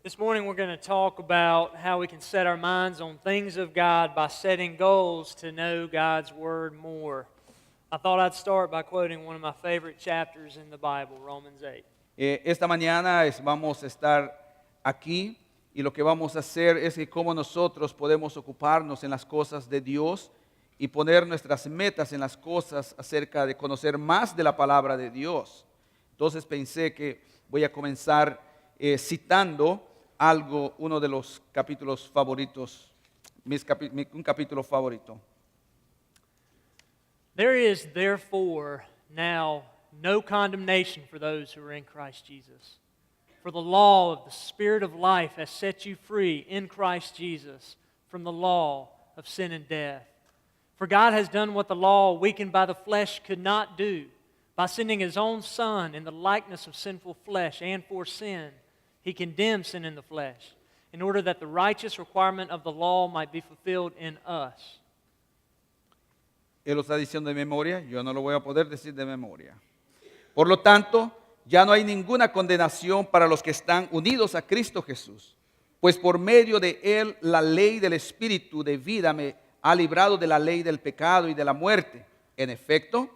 This morning we're going to talk about how we can set our minds on things of God by setting goals to know God's Word more. I thought I'd start by quoting one of my favorite chapters in the Bible, Romans 8. Esta mañana vamos a estar aquí y lo que vamos a hacer es que cómo nosotros podemos ocuparnos en las cosas de Dios y poner nuestras metas en las cosas acerca de conocer más de la palabra de Dios. Entonces pensé que voy a comenzar citando algo, uno de los capítulos favoritos, un capítulo favorito. There is therefore now no condemnation for those who are in Christ Jesus. For the law of the Spirit of life has set you free in Christ Jesus from the law of sin and death. For God has done what the law, weakened by the flesh, could not do, by sending His own Son in the likeness of sinful flesh, and for sin, He condemned sin in the flesh, in order that the righteous requirement of the law might be fulfilled in us. Él lo está diciendo de memoria, yo no lo voy a poder decir de memoria. Por lo tanto, ya no hay ninguna condenación para los que están unidos a Cristo Jesús, pues por medio de Él la ley del Espíritu de vida me ha librado de la ley del pecado y de la muerte. En efecto,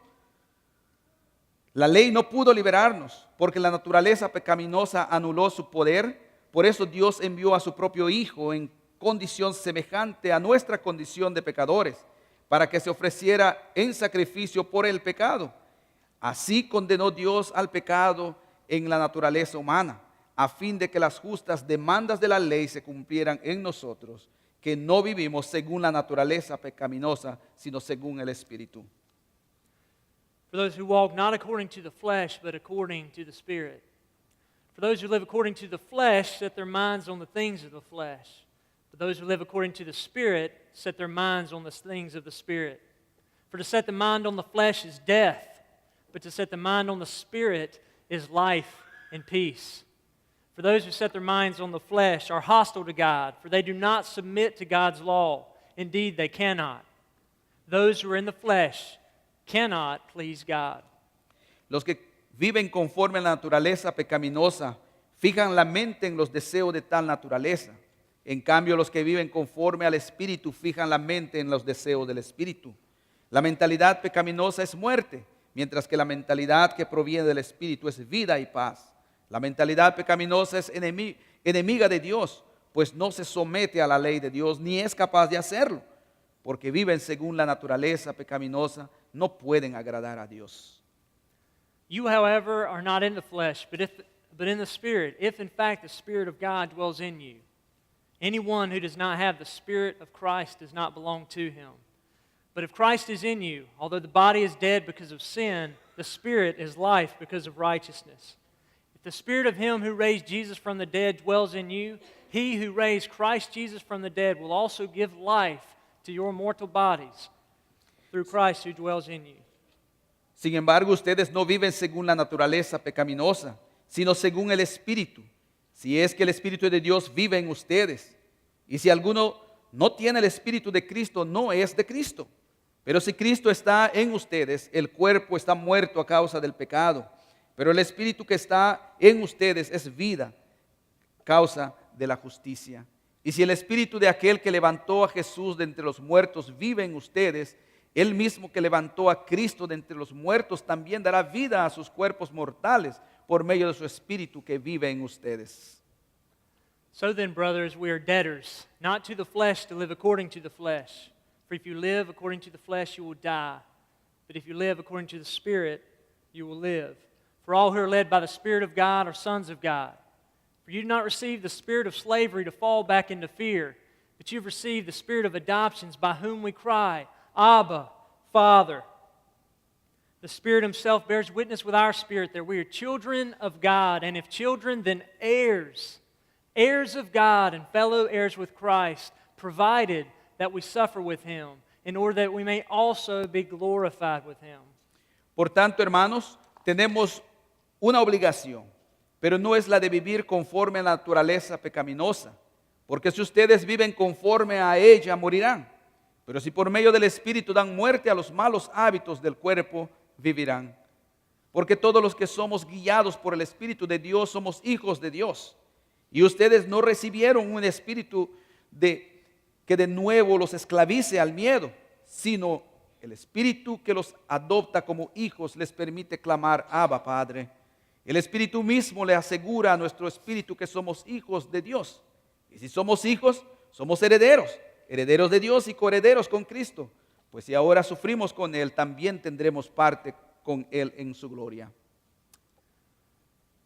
la ley no pudo liberarnos, porque la naturaleza pecaminosa anuló su poder. Por eso Dios envió a su propio Hijo en condición semejante a nuestra condición de pecadores, para que se ofreciera en sacrificio por el pecado. Así condenó Dios al pecado en la naturaleza humana, a fin de que las justas demandas de la ley se cumplieran en nosotros, que no vivimos según la naturaleza pecaminosa, sino según el Espíritu. For those who walk not according to the flesh, but according to the Spirit. For those who live according to the flesh set their minds on the things of the flesh. But those who live according to the Spirit set their minds on the things of the Spirit. For to set the mind on the flesh is death, but to set the mind on the Spirit is life and peace. For those who set their minds on the flesh are hostile to God, for they do not submit to God's law. Indeed, they cannot. Those who are in the flesh cannot please God. Los que viven conforme a la naturaleza pecaminosa fijan la mente en los deseos de tal naturaleza. En cambio, los que viven conforme al Espíritu fijan la mente en los deseos del Espíritu. La mentalidad pecaminosa es muerte, mientras que la mentalidad que proviene del Espíritu es vida y paz. La mentalidad pecaminosa es enemiga de Dios, pues no se somete a la ley de Dios ni es capaz de hacerlo, porque viven según la naturaleza pecaminosa, no pueden agradar a Dios. You, however, are not in the flesh, but in the Spirit, if in fact the Spirit of God dwells in you. Anyone who does not have the Spirit of Christ does not belong to Him. But if Christ is in you, although the body is dead because of sin, the Spirit is life because of righteousness. If the Spirit of Him who raised Jesus from the dead dwells in you, He who raised Christ Jesus from the dead will also give life to your mortal bodies through Christ who dwells in you. Sin embargo, ustedes no viven según la naturaleza pecaminosa, sino según el Espíritu. Si es que el Espíritu de Dios vive en ustedes. Y si alguno no tiene el Espíritu de Cristo, no es de Cristo. Pero si Cristo está en ustedes, el cuerpo está muerto a causa del pecado. Pero el Espíritu que está en ustedes es vida, causa de la justicia. Y si el Espíritu de aquel que levantó a Jesús de entre los muertos vive en ustedes, Él mismo que levantó a Cristo de entre los muertos también dará vida a sus cuerpos mortales por medio de su Espíritu que vive en ustedes. So then, brothers, we are debtors, not to the flesh to live according to the flesh. For if you live according to the flesh, you will die. But if you live according to the Spirit, you will live. For all who are led by the Spirit of God are sons of God. For you do not receive the spirit of slavery to fall back into fear, but you've received the Spirit of adoptions by whom we cry, Abba, Father. The Spirit Himself bears witness with our spirit that we are children of God, and if children, then heirs, heirs of God and fellow heirs with Christ, provided that we suffer with Him, in order that we may also be glorified with Him. Por tanto, hermanos, tenemos una obligación, pero no es la de vivir conforme a la naturaleza pecaminosa, porque si ustedes viven conforme a ella, morirán. Pero si por medio del Espíritu dan muerte a los malos hábitos del cuerpo, vivirán. Porque todos los que somos guiados por el Espíritu de Dios somos hijos de Dios. Y ustedes no recibieron un espíritu que de nuevo los esclavice al miedo, sino el espíritu que los adopta como hijos les permite clamar, Abba, Padre. El espíritu mismo le asegura a nuestro espíritu que somos hijos de Dios. Y si somos hijos, somos herederos, herederos de Dios y coherederos con Cristo. Pues si ahora sufrimos con Él, también tendremos parte con Él en su gloria.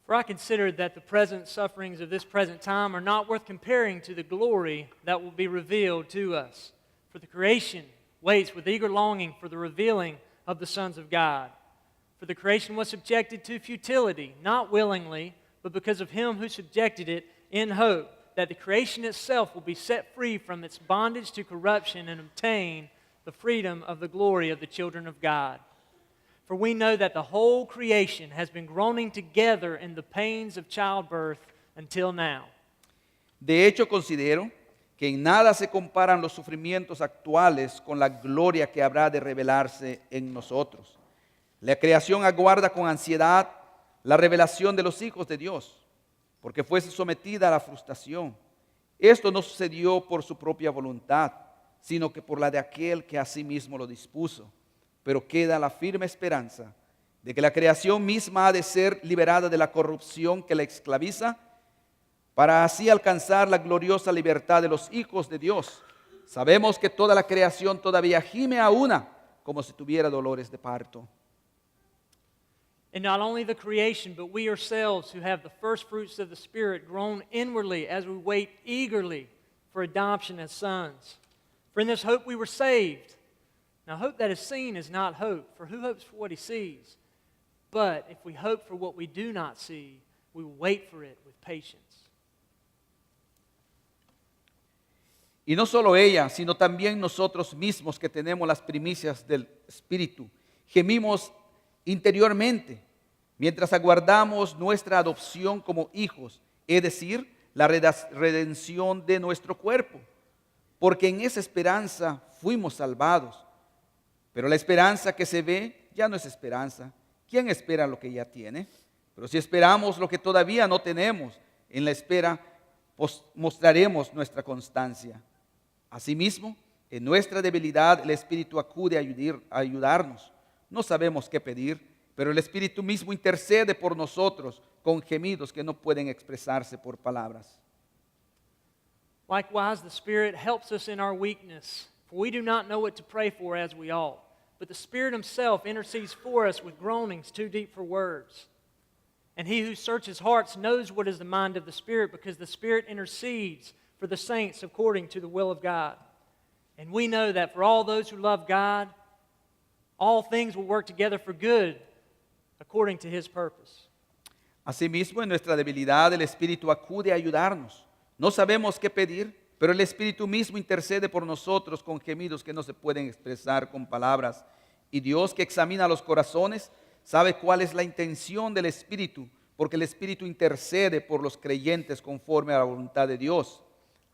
For I consider that the present sufferings of this present time are not worth comparing to the glory that will be revealed to us. For the creation waits with eager longing for the revealing of the sons of God. For the creation was subjected to futility, not willingly, but because of Him who subjected it, in hope that the creation itself will be set free from its bondage to corruption and obtain the freedom of the glory of the children of God. For we know that the whole creation has been groaning together in the pains of childbirth until now. De hecho, considero que en nada se comparan los sufrimientos actuales con la gloria que habrá de revelarse en nosotros. La creación aguarda con ansiedad la revelación de los hijos de Dios, porque fuese sometida a la frustración. Esto no sucedió por su propia voluntad, sino que por la de aquel que asimismo lo dispuso. Pero queda la firme esperanza de que la creación misma ha de ser liberada de la corrupción que la esclaviza, para así alcanzar la gloriosa libertad de los hijos de Dios. Sabemos que toda la creación todavía gime a una, como si tuviera dolores de parto. And not only the creation, but we ourselves who have the first fruits of the Spirit groan inwardly as we wait eagerly for adoption as sons. For in this hope we were saved. Now hope that is seen is not hope, for who hopes for what he sees? But if we hope for what we do not see, we will wait for it with patience. Y no solo ella, sino también nosotros mismos que tenemos las primicias del Espíritu, gemimos interiormente mientras aguardamos nuestra adopción como hijos, es decir, la redención de nuestro cuerpo, porque en esa esperanza fuimos salvados. Pero la esperanza que se ve ya no es esperanza. ¿Quién espera lo que ya tiene? Pero si esperamos lo que todavía no tenemos, en la espera mostraremos nuestra constancia. Asimismo, en nuestra debilidad el Espíritu acude a ayudarnos. No sabemos qué pedir, pero el Espíritu mismo intercede por nosotros con gemidos que no pueden expresarse por palabras. Likewise, the Spirit helps us in our weakness, for we do not know what to pray for as we ought. But the Spirit Himself intercedes for us with groanings too deep for words. And He who searches hearts knows what is the mind of the Spirit, because the Spirit intercedes for the saints according to the will of God. And we know that for all those who love God, all things will work together for good according to His purpose. Asimismo, en nuestra debilidad el Espíritu acude a ayudarnos. No sabemos qué pedir, pero el Espíritu mismo intercede por nosotros con gemidos que no se pueden expresar con palabras. Y Dios, que examina los corazones, sabe cuál es la intención del Espíritu, porque el Espíritu intercede por los creyentes conforme a la voluntad de Dios.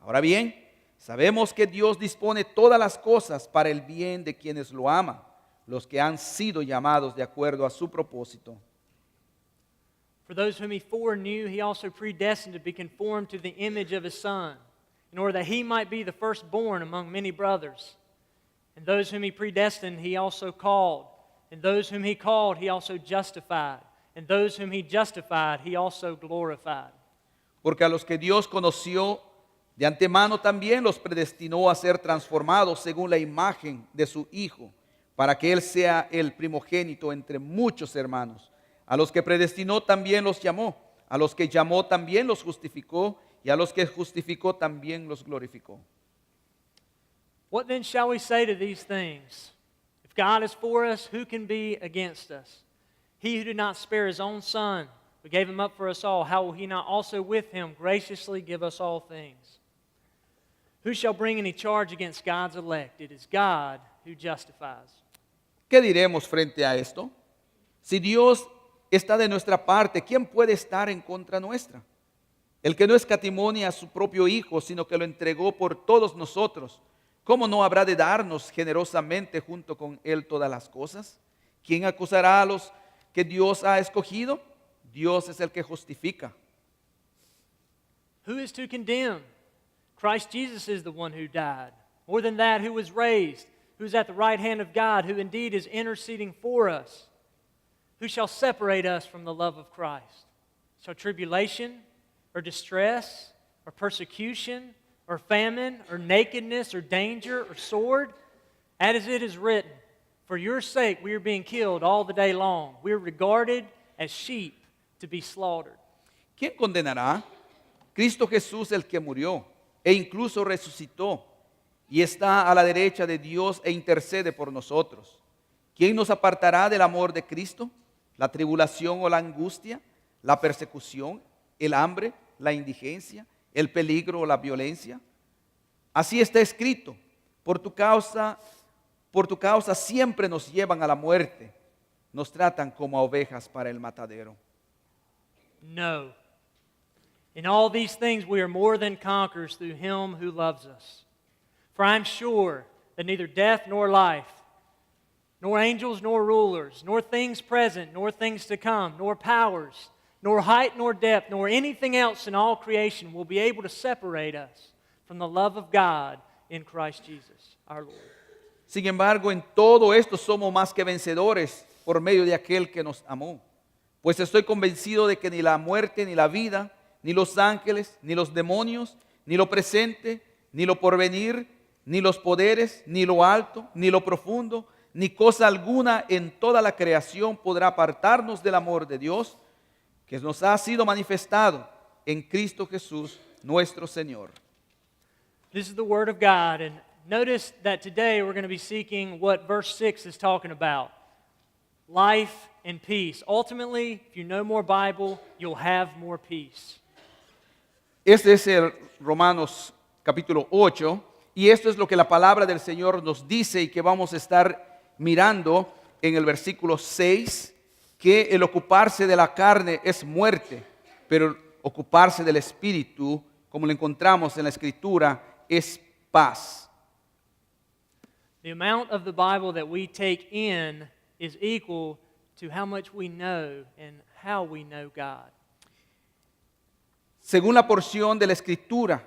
Ahora bien, sabemos que Dios dispone todas las cosas para el bien de quienes lo aman, los que han sido llamados de acuerdo a su propósito. For those whom He foreknew, He also predestined to be conformed to the image of His Son, in order that He might be the firstborn among many brothers. And those whom He predestined, He also called. And those whom He called, He also justified. And those whom He justified, He also glorified. Porque a los que Dios conoció de antemano también los predestinó a ser transformados según la imagen de su Hijo, para que Él sea el primogénito entre muchos hermanos. A los que predestinó también los llamó. A los que llamó también los justificó. Y a los que justificó también los glorificó. What then shall we say to these things? If God is for us, who can be against us? He who did not spare His own Son, but gave Him up for us all, how will He not also with Him graciously give us all things? Who shall bring any charge against God's elect? It is God who justifies. ¿Qué diremos frente a esto? Si Dios está de nuestra parte, ¿quién puede estar en contra nuestra? El que no escatimó ni a su propio Hijo, sino que lo entregó por todos nosotros, ¿cómo no habrá de darnos generosamente junto con Él todas las cosas? ¿Quién acusará a los que Dios ha escogido? Dios es el que justifica. Who is to condemn? Christ Jesus is the one who died. More than that, who was raised, who is at the right hand of God, who indeed is interceding for us. Who shall separate us from the love of Christ? Shall tribulation, or distress, or persecution, or famine, or nakedness, or danger, or sword? As it is written, for your sake we are being killed all the day long. We are regarded as sheep to be slaughtered. ¿Quién condenará? Cristo Jesús el que murió e incluso resucitó y está a la derecha de Dios e intercede por nosotros. ¿Quién nos apartará del amor de Cristo? ¿La tribulación o la angustia? ¿La persecución? ¿El hambre? ¿La indigencia? ¿El peligro o la violencia? Así está escrito, por tu causa siempre nos llevan a la muerte, nos tratan como a ovejas para el matadero. No. In all these things we are more than conquerors through Him who loves us. For I am sure that neither death nor life, nor angels nor rulers, nor things present, nor things to come, nor powers, nor height nor depth, nor anything else in all creation will be able to separate us from the love of God in Christ Jesus, our Lord. Sin embargo, en todo esto somos más que vencedores por medio de aquel que nos amó. Pues estoy convencido de que ni la muerte, ni la vida, ni los ángeles, ni los demonios, ni lo presente, ni lo porvenir, ni los poderes, ni lo alto, ni lo profundo, ni cosa alguna en toda la creación podrá apartarnos del amor de Dios, que nos ha sido manifestado en Cristo Jesús, nuestro Señor. This is the Word of God, and notice that today we're going to be seeking what verse 6 is talking about. Life and peace. Ultimately, if you know more Bible, you'll have more peace. Este es el Romanos capítulo 8 y esto es lo que la palabra del Señor nos dice y que vamos a estar mirando en el versículo 6, que el ocuparse de la carne es muerte, pero el ocuparse del Espíritu, como lo encontramos en la Escritura, es paz. The amount of the Bible that we take in is equal to how much we know and how we know God. Según la porción de la Escritura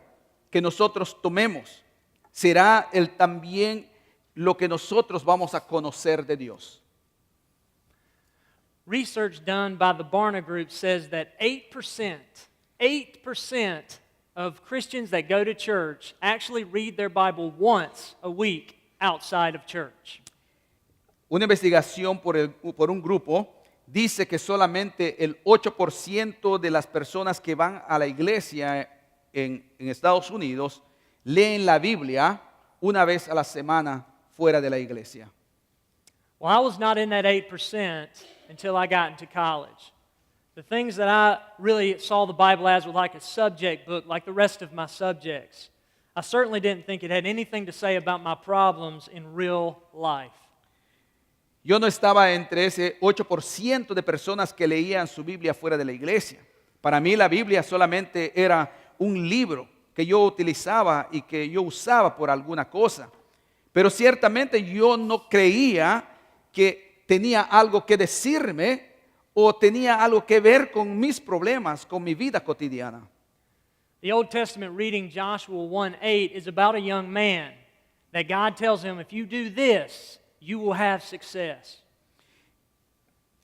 que nosotros tomemos, será también lo que nosotros vamos a conocer de Dios. Research done by the Barna Group says that 8% of Christians that go to church actually read their Bible once a week outside of church. Una investigación por un grupo dice que solamente el 8% de las personas que van a la iglesia en Estados Unidos leen la Biblia una vez a la semana fuera de la iglesia. Well, I was not in that 8% until I got into college. The things that I really saw the Bible as were like a subject book, like the rest of my subjects. I certainly didn't think it had anything to say about my problems in real life. Yo no estaba entre ese 8% de personas que leían su Biblia fuera de la iglesia. Para mí la Biblia solamente era un libro que yo utilizaba y que yo usaba por alguna cosa. Pero ciertamente yo no creía que tenía algo que decirme o tenía algo que ver con mis problemas, con mi vida cotidiana. The Old Testament reading Joshua 1:8 is about a young man that God tells him, if you do this, you will have success.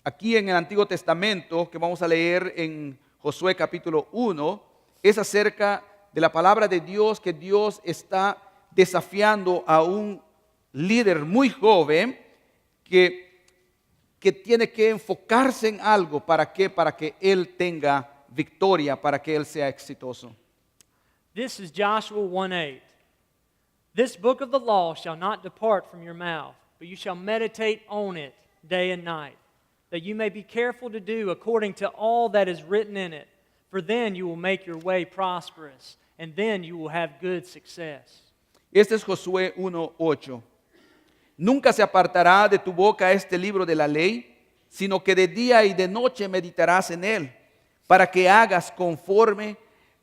Aquí en el Antiguo Testamento, que vamos a leer en Josué capítulo 1, es acerca de la palabra de Dios, que Dios está desafiando a un líder muy joven que tiene que enfocarse en algo. ¿Para qué? Para que él tenga victoria, para que él sea exitoso. This is Joshua 1:8. This book of the law shall not depart from your mouth, but you shall meditate on it day and night, that you may be careful to do according to all that is written in it. For then you will make your way prosperous, and then you will have good success. Este es Josué 1:8. Nunca se apartará de tu boca este libro de la ley, sino que de día y de noche meditarás en él, para que hagas conforme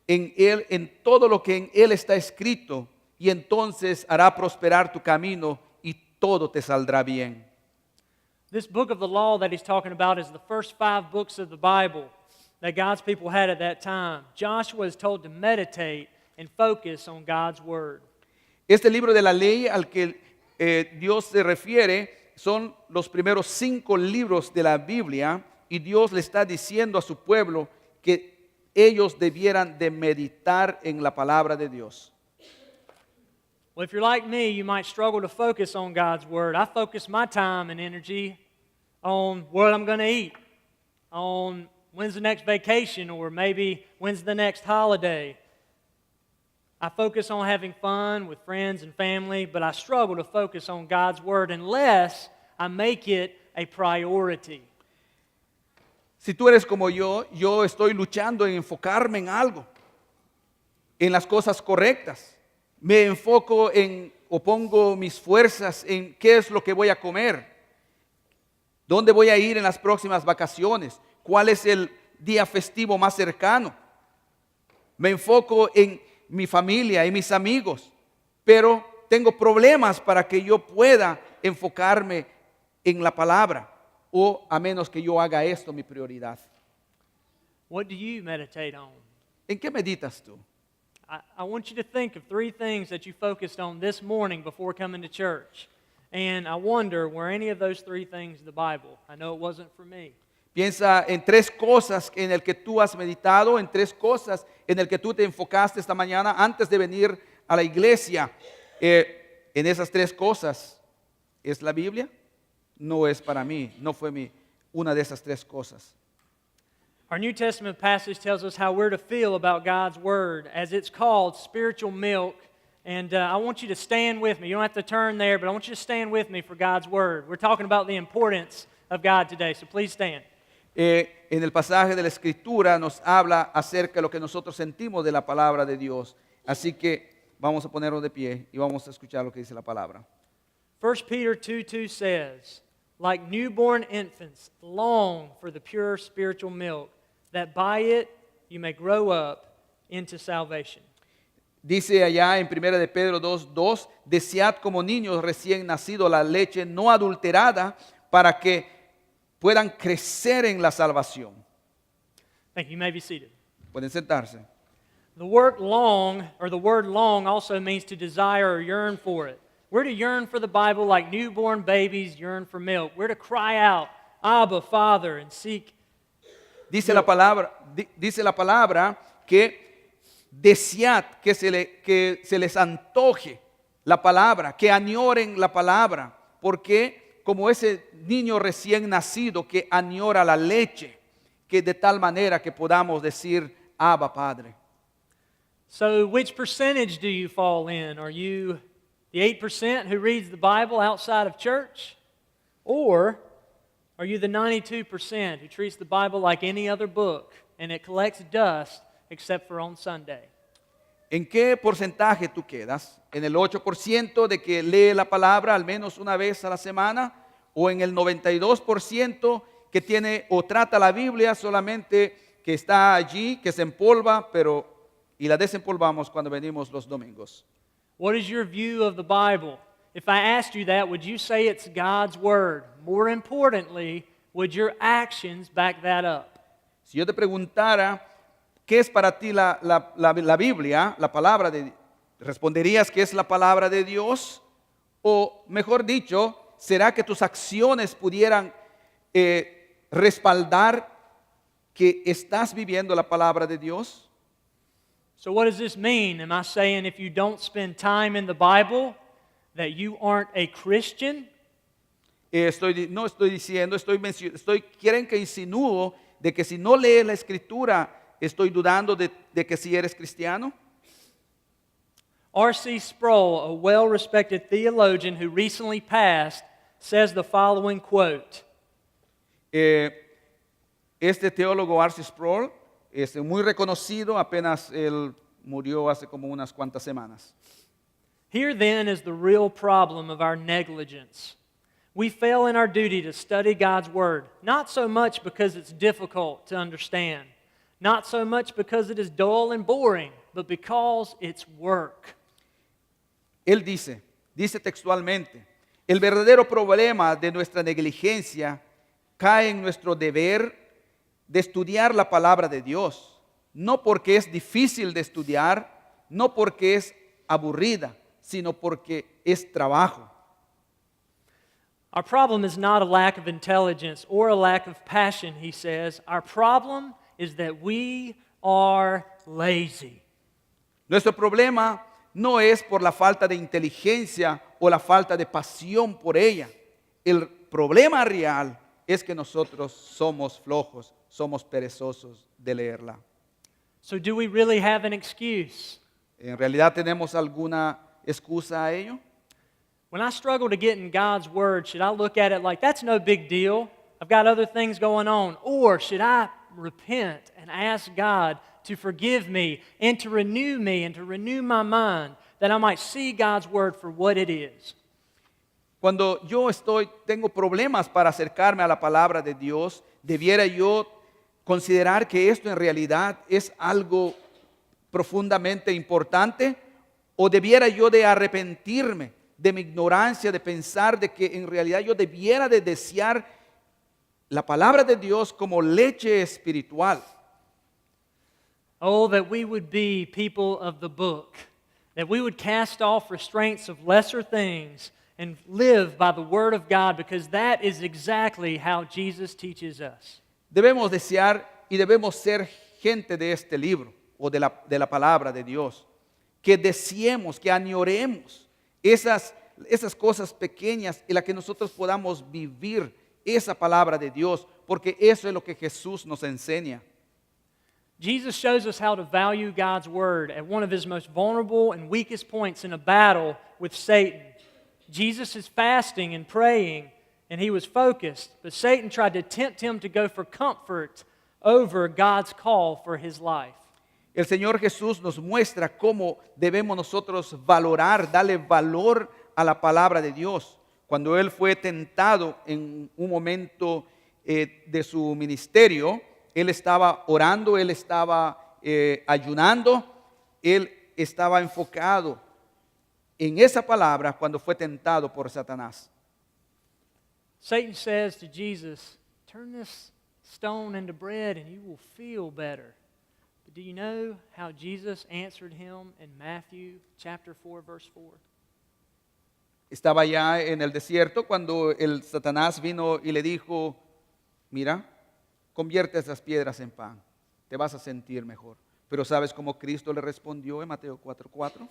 en él, en todo lo que en él está escrito, y entonces hará prosperar tu camino y todo te saldrá bien. This book of the law that he's talking about is the first 5 books of the Bible. that God's people had at that time. Joshua is told to meditate and focus on God's word. Este libro de la ley al que Dios se refiere son los primeros 5 libros de la Biblia y Dios le está diciendo a su pueblo que ellos debieran de meditar en la palabra de Dios. Well, if you're like me, you might struggle to focus on God's word. I focus my time and energy on what I'm going to eat, on when's the next vacation, or maybe when's the next holiday. I focus on having fun with friends and family, but I struggle to focus on God's word unless I make it a priority. Si tú eres como yo estoy luchando en enfocarme en algo, en las cosas correctas. Me enfoco o pongo mis fuerzas en qué es lo que voy a comer, dónde voy a ir en las próximas vacaciones, cuál es el día festivo más cercano. Me enfoco en mi familia y mis amigos, pero tengo problemas para que yo pueda enfocarme en la palabra, o a menos que yo haga esto mi prioridad. What do you meditate on? ¿En qué meditas tú? I want you to think of 3 things that you focused on this morning before coming to church. And I wonder, were any of those 3 things the Bible? I know it wasn't for me. Piensa en 3 cosas en el que tú has meditado, en 3 cosas en el que tú te enfocaste esta mañana antes de venir a la iglesia. En esas 3 cosas, ¿es la Biblia? No es para mí, no fue una de esas 3 cosas. Our New Testament passage tells us how we're to feel about God's Word as it's called spiritual milk. And I want you to stand with me. You don't have to turn there, but I want you to stand with me for God's Word. We're talking about the importance of God today, so please stand. En el pasaje de la Escritura nos habla acerca de lo que nosotros sentimos de la palabra de Dios. Así que vamos a ponernos de pie y vamos a escuchar lo que dice la palabra. 1 Peter 2:2 says, like newborn infants, long for the pure spiritual milk, that by it you may grow up into salvation. Dice allá en 1 de Pedro 2:2, desead como niños recién nacidos la leche no adulterada para que puedan crecer en la salvación. Thank you. You may be seated. Pueden sentarse. The word long also means to desire or yearn for it. We're to yearn for the Bible like newborn babies yearn for milk. We're to cry out, Abba, Father, and seek. Dice la palabra que desead que se les antoje la palabra, que añoren la palabra, porque como ese niño recién nacido que añora la leche, que de tal manera que podamos decir, Abba, Padre. So which percentage do you fall in? Are you the 8% who reads the Bible outside of church? Or are you the 92% who treats the Bible like any other book and it collects dust except for on Sunday? ¿En qué porcentaje tú quedas? ¿En el 8% de que lee la palabra al menos una vez a la semana? ¿O en el 92% que tiene o trata la Biblia solamente que está allí, que se empolva, y la desempolvamos cuando venimos los domingos? What is your view of the Bible? If I asked you that, would you say it's God's Word? More importantly, would your actions back that up? Si yo te preguntara, ¿qué es para ti la Biblia, la palabra de Dios? ¿Responderías que es la palabra de Dios? O mejor dicho, ¿será que tus acciones pudieran respaldar que estás viviendo la palabra de Dios? So what does this mean? Am I saying if you don't spend time in the Bible, that you aren't a Christian? No estoy diciendo, quieren que insinúo de que si no lees la Escritura, estoy dudando de que si eres cristiano. R.C. Sproul, a well-respected theologian who recently passed, says the following quote. Este teólogo R.C. Sproul es muy reconocido, apenas él murió hace como unas cuantas semanas. Here then is the real problem of our negligence. We fail in our duty to study God's Word, not so much because it's difficult to understand, not so much because it is dull and boring, but because it's work. Él dice textualmente, el verdadero problema de nuestra negligencia cae en nuestro deber de estudiar la palabra de Dios, no porque es difícil de estudiar, no porque es aburrida, sino porque es trabajo. Our problem is not a lack of intelligence or a lack of passion, he says. Our problem is that we are lazy. Nuestro problema no es por la falta de inteligencia o la falta de pasión por ella. El problema real es que nosotros somos flojos, somos perezosos de leerla. So, do we really have an excuse? ¿En realidad tenemos alguna excusa a ello? When I struggle to get in God's Word, should I look at it like, that's no big deal, I've got other things going on? Or should I repent and ask God to forgive me and to renew me and to renew my mind that I might see God's Word for what it is? Cuando yo tengo problemas para acercarme a la palabra de Dios, debiera yo considerar que esto en realidad es algo profundamente importante, o debiera yo de arrepentirme de mi ignorancia, de pensar de que en realidad yo debiera de desear la palabra de Dios como leche espiritual. Oh, that we would be people of the book, that we would cast off restraints of lesser things and live by the Word of God, because that is exactly how Jesus teaches us. Debemos desear y debemos ser gente de este libro o de la palabra de Dios, que deseemos, que añoremos esas cosas pequeñas en las que nosotros podamos vivir esa palabra de Dios, porque eso es lo que Jesús nos enseña. Jesus shows us how to value God's Word at one of His most vulnerable and weakest points in a battle with Satan. Jesus is fasting and praying, and He was focused, but Satan tried to tempt Him to go for comfort over God's call for His life. El Señor Jesús nos muestra cómo debemos nosotros valorar, darle valor a la palabra de Dios. Cuando Él fue tentado en un momento de su ministerio, Él estaba orando, Él estaba ayunando, Él estaba enfocado en esa palabra cuando fue tentado por Satanás. Satan says to Jesus, turn this stone into bread and you will feel better. But do you know how Jesus answered him in Matthew chapter 4, verse 4? Estaba ya en el desierto cuando el Satanás vino y le dijo, mira, convierte esas piedras en pan, te vas a sentir mejor. Pero ¿sabes cómo Cristo le respondió en Mateo 4:4?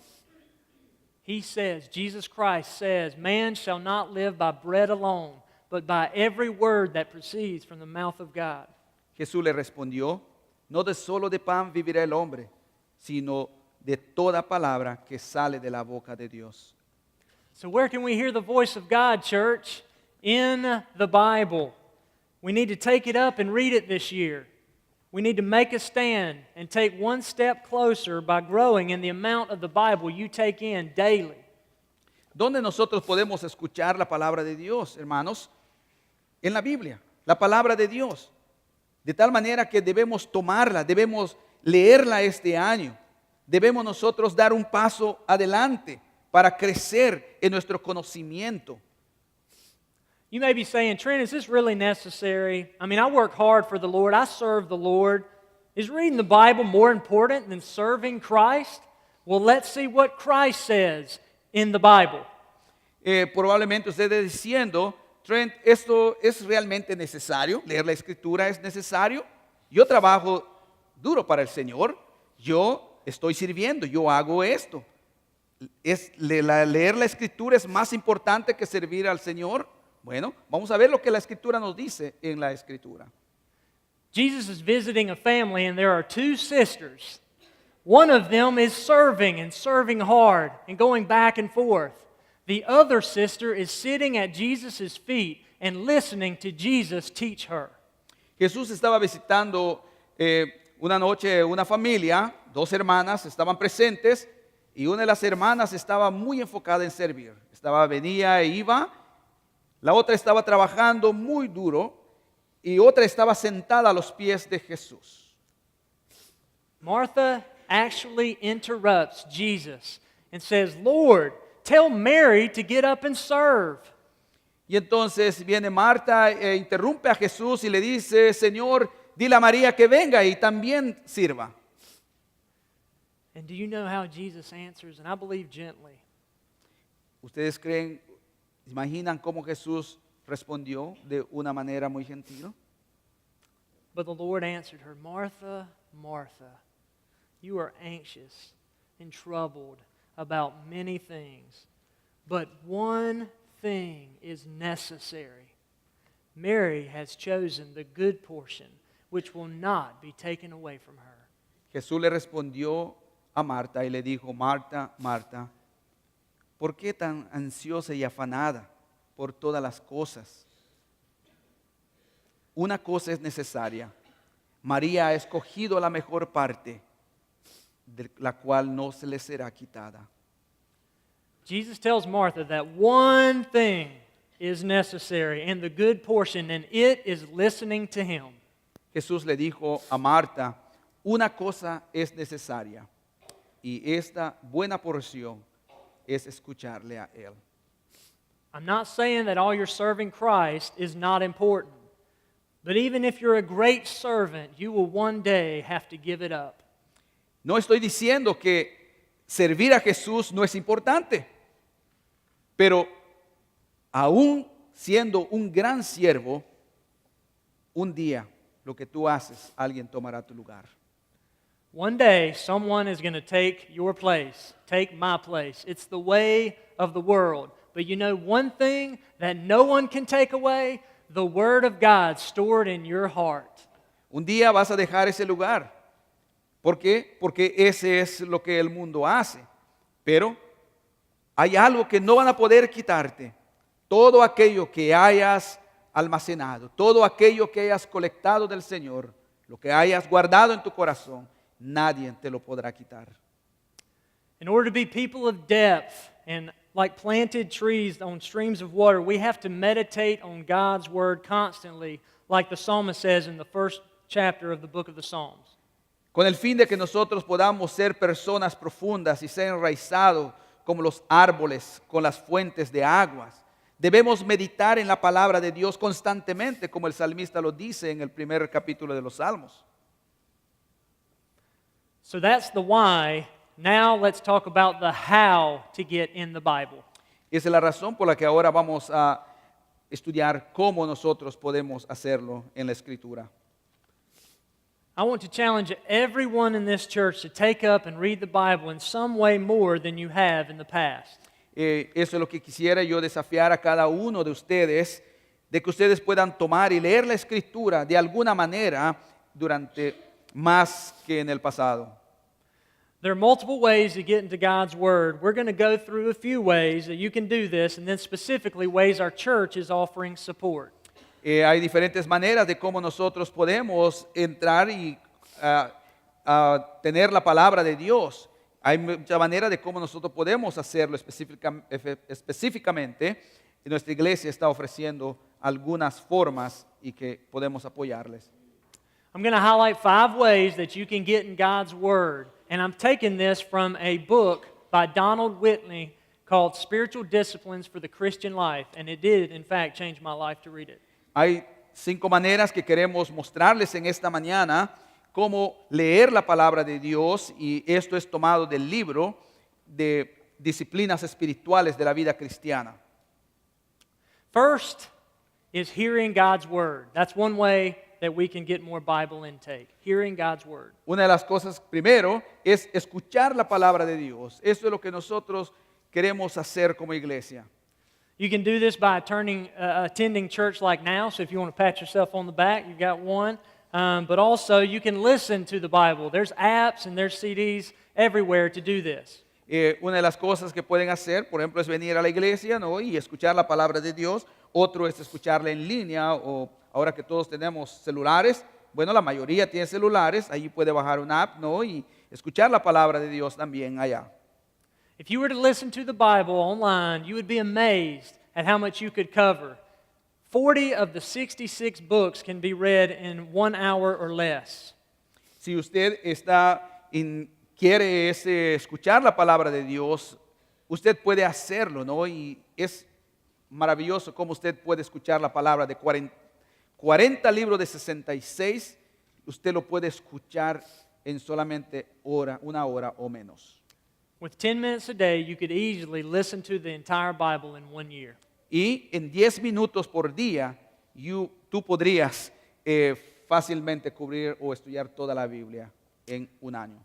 He says, Jesus Christ says, man shall not live by bread alone, but by every word that proceeds from the mouth of God. Jesús le respondió, no de solo de pan vivirá el hombre, sino de toda palabra que sale de la boca de Dios. So where can we hear the voice of God, church? In the Bible. We need to take it up and read it this year. We need to make a stand and take one step closer by growing in the amount of the Bible you take in daily. ¿Dónde nosotros podemos escuchar la palabra de Dios, hermanos? En la Biblia, la palabra de Dios. De tal manera que debemos tomarla, debemos leerla este año. Debemos nosotros dar un paso adelante para crecer en nuestro conocimiento. You may be saying, Trent, is this really necessary? I mean, I work hard for the Lord. I serve the Lord. Is reading the Bible more important than serving Christ? Well, let's see what Christ says in the Bible. Probablemente usted esté diciendo, Trent, ¿esto es realmente necesario? ¿Leer la Escritura es necesario? Yo trabajo duro para el Señor. Yo estoy sirviendo. Yo hago esto. ¿Leer la Escritura es más importante que servir al Señor? Bueno, vamos a ver lo que la Escritura nos dice en la Escritura. Jesus is visiting a family and there are two sisters. One of them is serving and serving hard and going back and forth. The other sister is sitting at Jesus' feet and listening to Jesus teach her. Jesús estaba visitando una noche una familia, dos hermanas estaban presentes y una de las hermanas estaba muy enfocada en servir. Venía e iba. La otra estaba trabajando muy duro y otra estaba sentada a los pies de Jesús. Martha actually interrupts Jesus and says, Lord, tell Mary to get up and serve. Y entonces viene Marta e interrumpe a Jesús y le dice, Señor, dile a María que venga y también sirva. And do you know how Jesus answers? And I believe gently. ¿Ustedes creen, imaginan cómo Jesús respondió de una manera muy gentil? But the Lord answered her, Martha, Martha, you are anxious and troubled about many things, but one thing is necessary. Mary has chosen the good portion, which will not be taken away from her. Jesús le respondió a Marta y le dijo, Marta, Marta, ¿por qué tan ansiosa y afanada por todas las cosas? Una cosa es necesaria. María ha escogido la mejor parte, de la cual no se le será quitada. Jesus tells Martha that one thing is necessary and the good portion, and it is listening to him. Jesús le dijo a Marta, una cosa es necesaria y esta buena porción es escucharle a Él. I'm not saying that all your serving Christ is not important, but even if you're a great servant, you will one day have to give it up. No estoy diciendo que servir a Jesús no es importante, pero aún siendo un gran siervo, un día lo que tú haces, alguien tomará tu lugar. One day, someone is going to take your place, take my place. It's the way of the world. But you know one thing that no one can take away? The Word of God stored in your heart. Un día vas a dejar ese lugar. ¿Por qué? Porque ese es lo que el mundo hace. Pero hay algo que no van a poder quitarte. Todo aquello que hayas almacenado, todo aquello que hayas colectado del Señor, lo que hayas guardado en tu corazón, nadie te lo podrá quitar. In order to be people of depth and like planted trees on streams of water, we have to meditate on God's Word constantly, like the psalmist says in the first chapter of the book of the Psalms. Con el fin de que nosotros podamos ser personas profundas y ser enraizados como los árboles con las fuentes de aguas. Debemos meditar en la palabra de Dios constantemente, como el salmista lo dice en el primer capítulo de los Salmos. So that's the why. Now let's talk about the how to get in the Bible. Esa es la razón por la que ahora vamos a estudiar cómo nosotros podemos hacerlo en la Escritura. I want to challenge everyone in this church to take up and read the Bible in some way more than you have in the past. Eso es lo que quisiera yo desafiar a cada uno de ustedes, de que ustedes puedan tomar y leer la Escritura de alguna manera durante más que en el pasado. There are multiple ways to get into God's Word. We're going to go through a few ways that you can do this, and then specifically ways our church is offering support. Hay diferentes maneras de cómo nosotros podemos entrar y tener la palabra de Dios. Hay muchas maneras de cómo nosotros podemos hacerlo específicamente. Y nuestra iglesia está ofreciendo algunas formas y que podemos apoyarles. I'm going to highlight 5 ways that you can get in God's Word. And I'm taking this from a book by Donald Whitney called Spiritual Disciplines for the Christian Life. And it did, in fact, change my life to read it. Hay 5 maneras que queremos mostrarles en esta mañana cómo leer la palabra de Dios, y esto es tomado del libro de Disciplinas Espirituales de la Vida Cristiana. First is hearing God's Word. That's one way that we can get more Bible intake, hearing God's Word. Una de las cosas primero es escuchar la palabra de Dios. Eso es lo que nosotros queremos hacer como iglesia. You can do this by attending church like now. So if you want to pat yourself on the back, you've got one. But also you can listen to the Bible. There's apps and there's CDs everywhere to do this. Una de las cosas que pueden hacer, por ejemplo, es venir a la iglesia, ¿no?, y escuchar la palabra de Dios. Otro es escucharla en línea, o ahora que todos tenemos celulares, bueno, la mayoría tiene celulares, allí puede bajar una app, ¿no?, y escuchar la palabra de Dios también allá. If you were to listen to the Bible online, you would be amazed at how much you could cover. 40 of the 66 books can be read in 1 hour or less. Si usted quiere escuchar la palabra de Dios, usted puede hacerlo, ¿no? Y es maravilloso cómo usted puede escuchar la palabra de 40 libros de 66 usted lo puede escuchar en solamente una hora o menos. With 10 minutes a day, you could easily listen to the entire Bible in 1 year. Y en 10 minutos por día, tú podrías fácilmente cubrir o estudiar toda la Biblia en un año.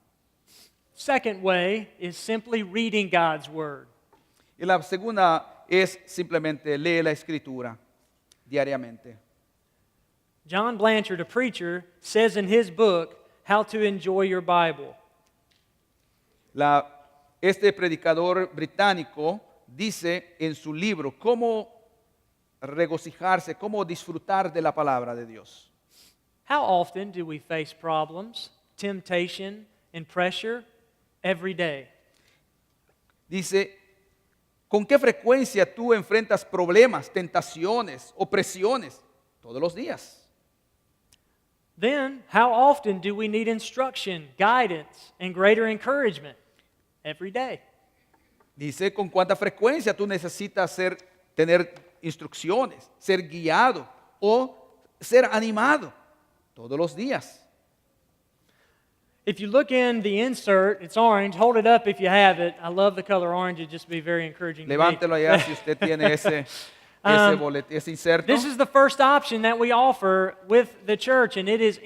Second way is simply reading God's Word. Y la segunda es simplemente leer la Escritura diariamente. John Blanchard, a preacher, says in his book, How to Enjoy Your Bible, Este predicador británico dice en su libro cómo regocijarse, cómo disfrutar de la palabra de Dios. how often do we face problems, temptation, and pressure every day? Dice, ¿con qué frecuencia tú enfrentas problemas, tentaciones, opresiones? Todos los días. Then, how often do we need instruction, guidance, and greater encouragement? Every day. Dice, ¿con cuánta frecuencia tú necesitas tener instrucciones, ser guiado o ser animado? Todos los días. If you look in the insert, it's orange. Hold it up if you have it. I love the color orange. It'd just be very encouraging to me. Levántelo allá si usted tiene ese ese inserto. This is the first option that we offer with the church, and it is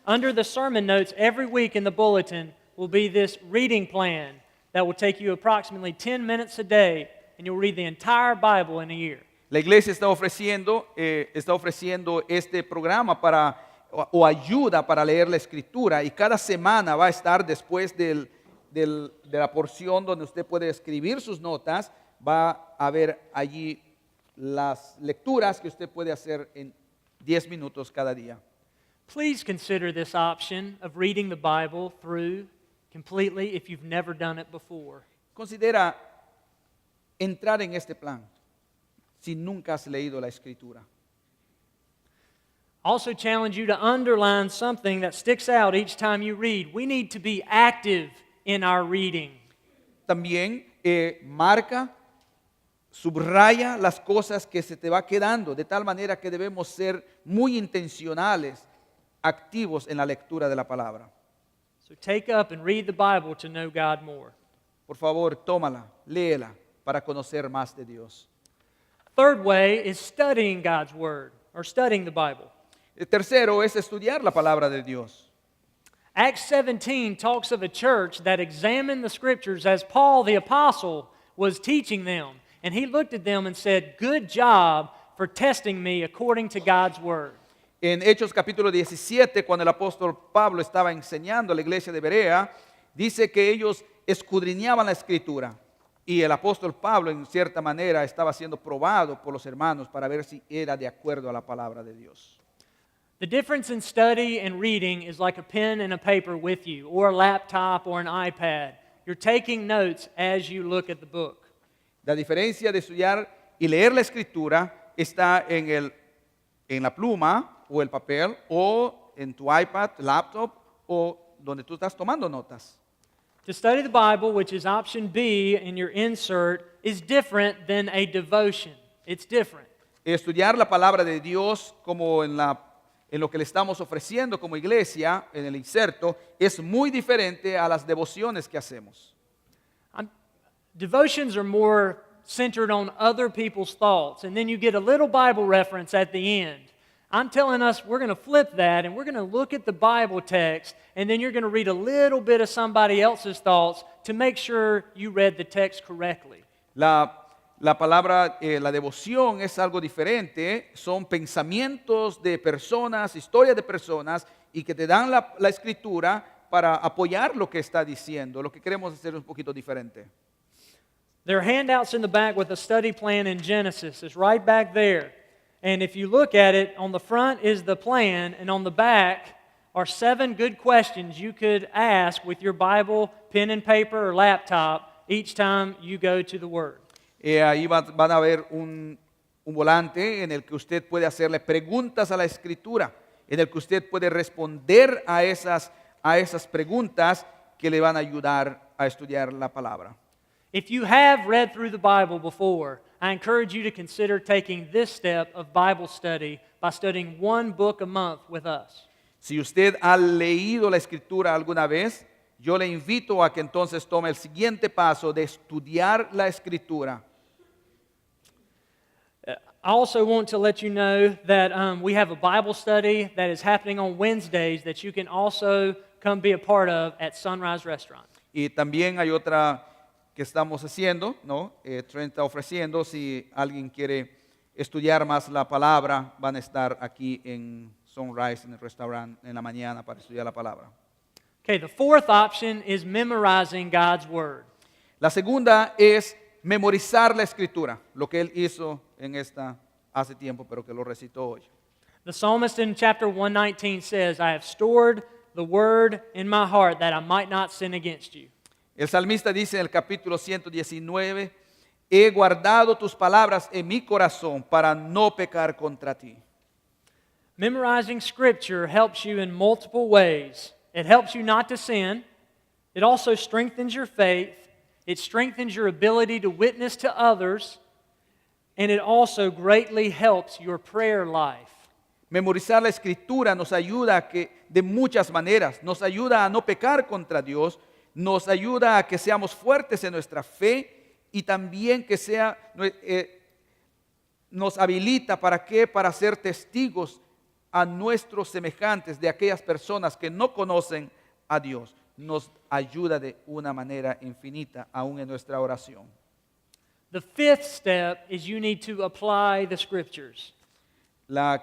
under the sermon notes every week in the bulletin will be this reading plan that will take you approximately 10 minutes a day, and you'll read the entire Bible in a year. La iglesia está ofreciendo este programa o ayuda para leer la Escritura, y cada semana va a estar después de la porción donde usted puede escribir sus notas, va a haber allí las lecturas que usted puede hacer en 10 minutos cada día. Please consider this option of reading the Bible through completely if you've never done it before. Considera entrar en este plan si nunca has leído la Escritura. Also challenge you to underline something that sticks out each time you read. We need to be active in our reading. También marca, subraya las cosas que se te va quedando, de tal manera que debemos ser muy intencionales, activos en la lectura de la palabra. So take up and read the Bible to know God more. Por favor, tómala, léela para conocer más de Dios. Third way is studying God's Word or studying the Bible. El tercero es estudiar la palabra de Dios. Acts 17 talks of a church that examined the Scriptures as Paul the Apostle was teaching them. And he looked at them and said, "Good job for testing me according to God's Word." En Hechos capítulo 17, cuando el apóstol Pablo estaba enseñando a la iglesia de Berea, dice que ellos escudriñaban la Escritura. Y el apóstol Pablo, en cierta manera, estaba siendo probado por los hermanos para ver si era de acuerdo a la palabra de Dios. The difference in study and reading is like a pen and a paper with you, or a laptop or an iPad. You're taking notes as you look at the book. La diferencia de estudiar y leer la Escritura está en la pluma o el papel o en tu iPad, laptop o donde tú estás tomando notas. To study the Bible, which is option B in your insert, is different than a devotion. It's different. Estudiar la palabra de Dios como en lo que le estamos ofreciendo como iglesia, en el inserto, es muy diferente a las devociones que hacemos. Devotions are more centered on other people's thoughts, and then you get a little Bible reference at the end. I'm telling us we're going to flip that, and we're going to look at the Bible text, and then you're going to read a little bit of somebody else's thoughts to make sure you read the text correctly. La palabra, la devoción es algo diferente, son pensamientos de personas, historias de personas, y que te dan la Escritura para apoyar lo que está diciendo. Lo que queremos hacer es un poquito diferente. There are handouts in the back with a study plan in Genesis. It's right back there. And if you look at it, on the front is the plan, and on the back are 7 good questions you could ask with your Bible, pen and paper, or laptop each time you go to the Word. Ahí van a ver un volante en el que usted puede hacerle preguntas a la Escritura, en el que usted puede responder a esas preguntas que le van a ayudar a estudiar la palabra. If you have read through the Bible before, I encourage you to consider taking this step of Bible study by studying one book a month with us. Si usted ha leído la Escritura alguna vez, yo le invito a que entonces tome el siguiente paso de estudiar la Escritura. I also want to let you know that we have a Bible study that is happening on Wednesdays that you can also come be a part of at Sunrise Restaurant. Y también hay otra que estamos haciendo, ¿no? Trent está ofreciendo, si alguien quiere estudiar más la palabra, van a estar aquí en Sunrise, en el restaurante, en la mañana para estudiar la palabra. Okay, the fourth option is memorizing God's Word. La segunda es memorizar la Escritura, lo que él hizo en esta hace tiempo, pero que lo recitó hoy. The psalmist in chapter 119 says, I have stored the Word in my heart that I might not sin against you. El salmista dice en el capítulo 119, he guardado tus palabras en mi corazón para no pecar contra ti. Memorizing Scripture helps you in multiple ways. It helps you not to sin. It also strengthens your faith. It strengthens your ability to witness to others. And it also greatly helps your prayer life. Memorizar la Escritura nos ayuda a que, de muchas maneras, nos ayuda a no pecar contra Dios, nos ayuda a que seamos fuertes en nuestra fe y también que nos habilita ¿para qué? Para ser testigos a nuestros semejantes, de aquellas personas que no conocen a Dios. Nos ayuda de una manera infinita, aún en nuestra oración. The fifth step is you need to apply the Scriptures. La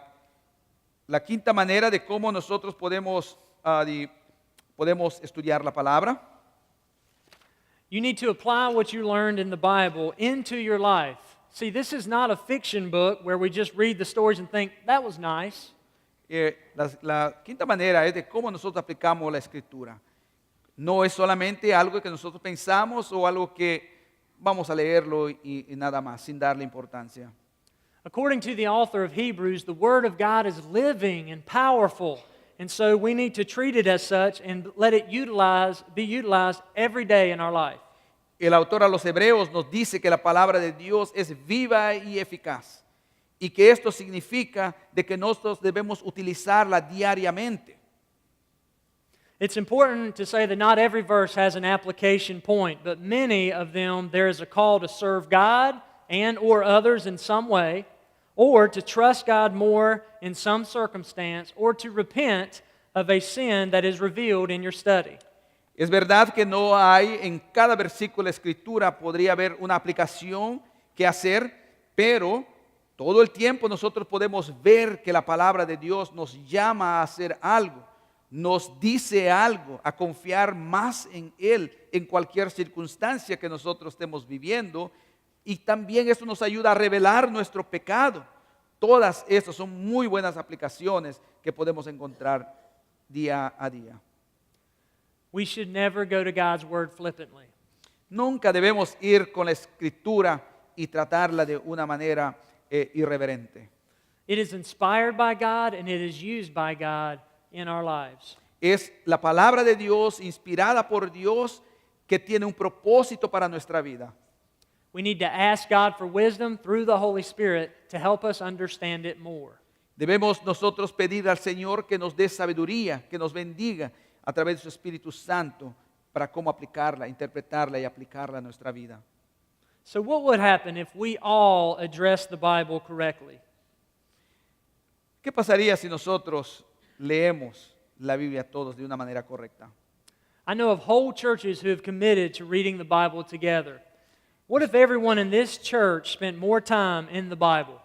quinta manera de cómo nosotros podemos estudiar la palabra. You need to apply what you learned in the Bible into your life. See, this is not a fiction book where we just read the stories and think, that was nice. La quinta manera es de cómo nosotros aplicamos la Escritura. No es solamente algo que nosotros pensamos o algo que vamos a leerlo y nada más, sin darle importancia. According to the author of Hebrews, the Word of God is living and powerful. And so we need to treat it as such and let it be utilized every day in our life. El autor a los Hebreos nos dice que la palabra de Dios es viva y eficaz y que esto significa de que nosotros debemos utilizarla diariamente. It's important to say that not every verse has an application point, but many of them there is a call to serve God and or others in some way, or to trust God more in some circumstance, or to repent of a sin that is revealed in your study. Es verdad que no hay en cada versículo de la Escritura podría haber una aplicación que hacer, pero todo el tiempo nosotros podemos ver que la palabra de Dios nos llama a hacer algo, nos dice algo, a confiar más en Él en cualquier circunstancia que nosotros estemos viviendo, y también eso nos ayuda a revelar nuestro pecado. Todas estas son muy buenas aplicaciones que podemos encontrar día a día. We should never go to God's Word flippantly. Nunca debemos ir con la Escritura y tratarla de una manera irreverente. It is inspired by God and it is used by God in our lives. Es la palabra de Dios, inspirada por Dios, que tiene un propósito para nuestra vida. We need to ask God for wisdom through the Holy Spirit to help us understand it more. Debemos nosotros pedir al Señor que nos dé sabiduría, que nos bendiga a través de su Espíritu Santo para cómo aplicarla, interpretarla y aplicarla a nuestra vida. So what would happen if we all address the Bible correctly? ¿Qué pasaría si nosotros leemos la Biblia todos de una manera correcta? I know of whole churches who have committed to reading the Bible together. What if everyone in this church spent more time in the Bible?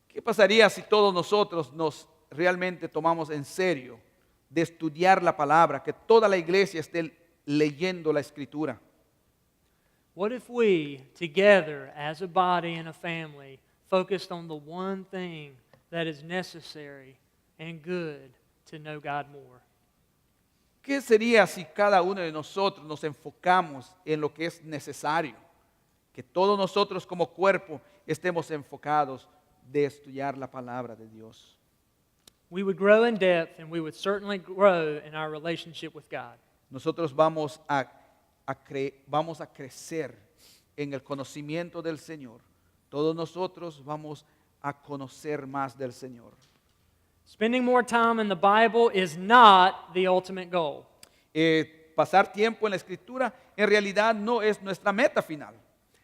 ¿Qué pasaría si todos nosotros nos realmente tomamos en serio de estudiar la palabra, que toda la iglesia esté leyendo la Escritura? What if we, together as a body and a family, focused on the one thing that is necessary and good to know God more? ¿Qué sería si cada uno de nosotros nos enfocamos en lo que es necesario? Que todos nosotros como cuerpo estemos enfocados de estudiar la palabra de Dios. We would grow in depth and we would certainly grow in our relationship with God. Nosotros vamos a crecer en el conocimiento del Señor. Todos nosotros vamos a conocer más del Señor. Spending more time in the Bible is not the ultimate goal. Pasar tiempo en la escritura en realidad no es nuestra meta final.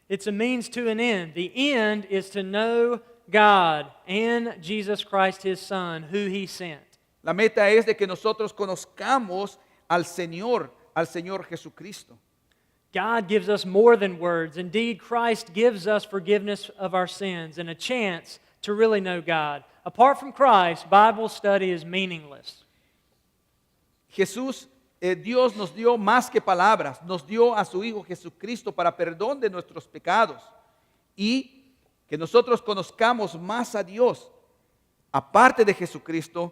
It's a means to an end. The end is to know God and Jesus Christ, His Son, who He sent. La meta es de que nosotros conozcamos al Señor Jesucristo. God gives us more than words. Indeed, Christ gives us forgiveness of our sins and a chance to really know God. Apart from Christ, Bible study is meaningless. Dios nos dio más que palabras, nos dio a su Hijo Jesucristo para perdón de nuestros pecados y que nosotros conozcamos más a Dios. Aparte de Jesucristo,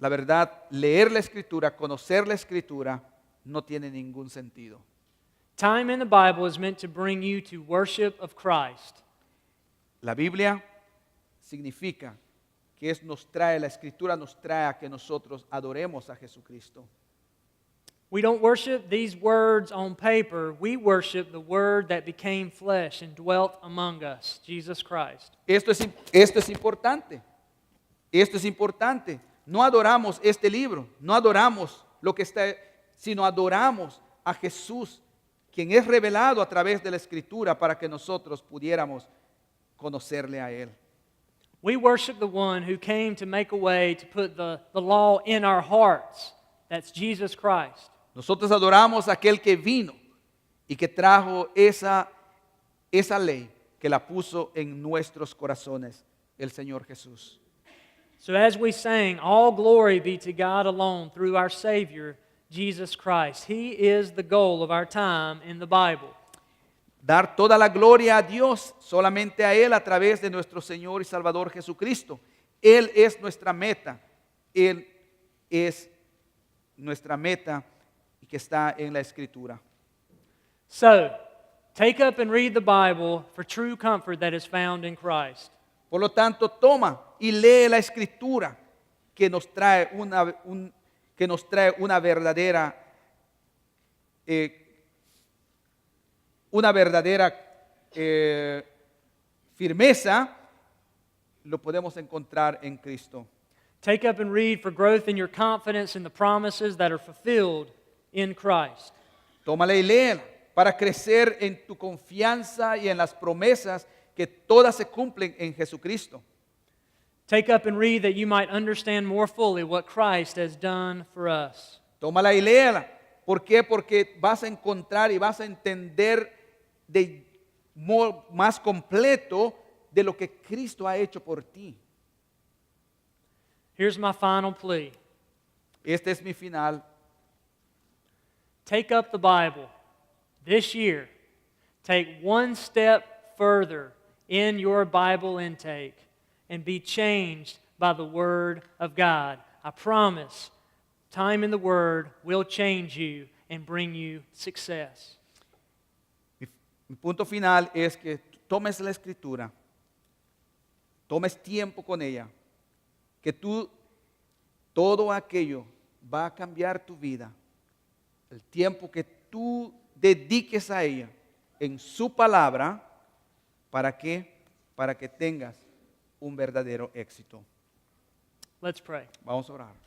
la verdad, leer la Escritura, conocer la Escritura, no tiene ningún sentido. Time in the Bible is meant to bring you to worship of Christ. La Biblia significa que la Escritura nos trae a que nosotros adoremos a Jesucristo. We don't worship these words on paper. We worship the Word that became flesh and dwelt among us, Jesus Christ. Esto es importante. Esto es importante. No adoramos este libro, no adoramos lo que está, sino adoramos a Jesús, quien es revelado a través de la Escritura para que nosotros pudiéramos conocerle a Él. We worship the one who came to make a way to put the law in our hearts. That's Jesus Christ. Nosotros adoramos a aquel que vino y que trajo esa ley, que la puso en nuestros corazones, el Señor Jesús. So as we sang, all glory be to God alone through our Savior, Jesus Christ. He is the goal of our time in the Bible. Dar toda la gloria a Dios, solamente a Él a través de nuestro Señor y Salvador Jesucristo. Él es nuestra meta. Él es nuestra meta y que está en la Escritura. So, take up and read the Bible for true comfort that is found in Christ. Por lo tanto, toma y lee la Escritura que nos trae una verdadera firmeza. Lo podemos encontrar en Cristo. Take up and read for growth in your confidence in the promises that are fulfilled in Christ. Tómala y léela para crecer en tu confianza y en las promesas que todas se cumplen en Jesucristo. Take up and read that you might understand more fully what Christ has done for us. Tómala y léela. ¿Por qué? Porque vas a encontrar y vas a entender más completo de lo que Cristo ha hecho por ti. Here's my final plea. Este es mi final. Take up the Bible this year. Take one step further in your Bible intake and be changed by the Word of God. I promise, time in the Word will change you and bring you success. Mi punto final es que tomes la Escritura, tomes tiempo con ella, que todo aquello va a cambiar tu vida. El tiempo que tú dediques a ella en su palabra, ¿para qué? Para que tengas un verdadero éxito. Let's pray. Vamos a orar.